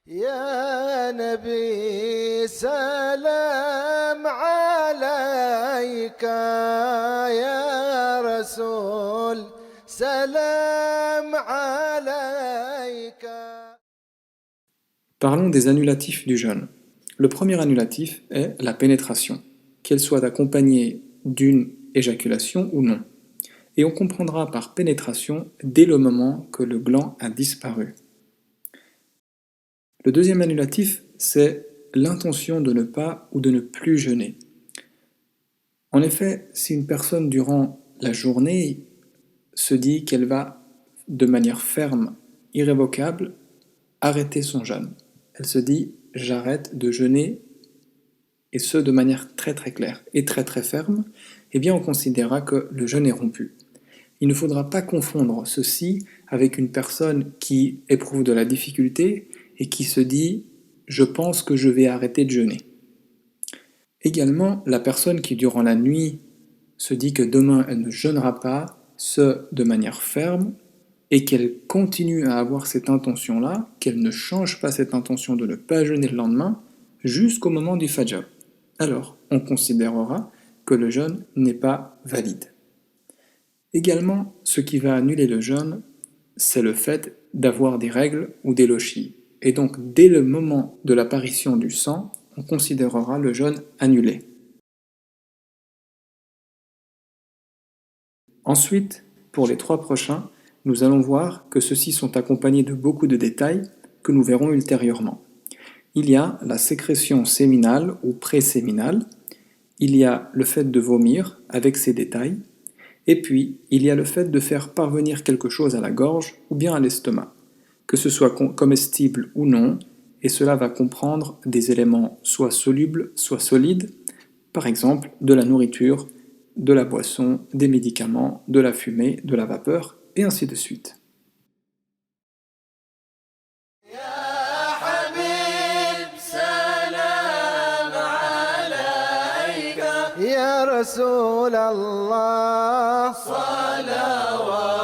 يا نبي سلام عليك يا رسول سلام عليك. Parlons des annulatifs du jeûne. Le premier annulatif est la pénétration, qu'elle soit accompagnée d'une éjaculation ou non. Et on comprendra par pénétration dès le moment que le gland a disparu. Le deuxième annulatif, c'est l'intention de ne pas ou de ne plus jeûner. En effet, si une personne durant la journée se dit qu'elle va de manière ferme, irrévocable, arrêter son jeûne, elle se dit j'arrête de jeûner, et ce de manière très très claire et très très ferme, eh bien on considérera que le jeûne est rompu. Il ne faudra pas confondre ceci avec une personne qui éprouve de la difficulté et qui se dit « je pense que je vais arrêter de jeûner ». Également, la personne qui durant la nuit se dit que demain elle ne jeûnera pas, ce de manière ferme, et qu'elle continue à avoir cette intention-là, qu'elle ne change pas cette intention de ne pas jeûner le lendemain, jusqu'au moment du Fajr. Alors, on considérera que le jeûne n'est pas valide. Également, ce qui va annuler le jeûne, c'est le fait d'avoir des règles ou des lochies. Et donc, dès le moment de l'apparition du sang, on considérera le jeûne annulé. Ensuite, pour les 3 prochains, nous allons voir que ceux-ci sont accompagnés de beaucoup de détails que nous verrons ultérieurement. Il y a la sécrétion séminale ou préséminale, il y a le fait de vomir avec ses détails, et puis il y a le fait de faire parvenir quelque chose à la gorge ou bien à l'estomac, que ce soit comestible ou non, et cela va comprendre des éléments soit solubles, soit solides, par exemple de la nourriture, de la boisson, des médicaments, de la fumée, de la vapeur, et ainsi de suite. يا رسول الله صلوات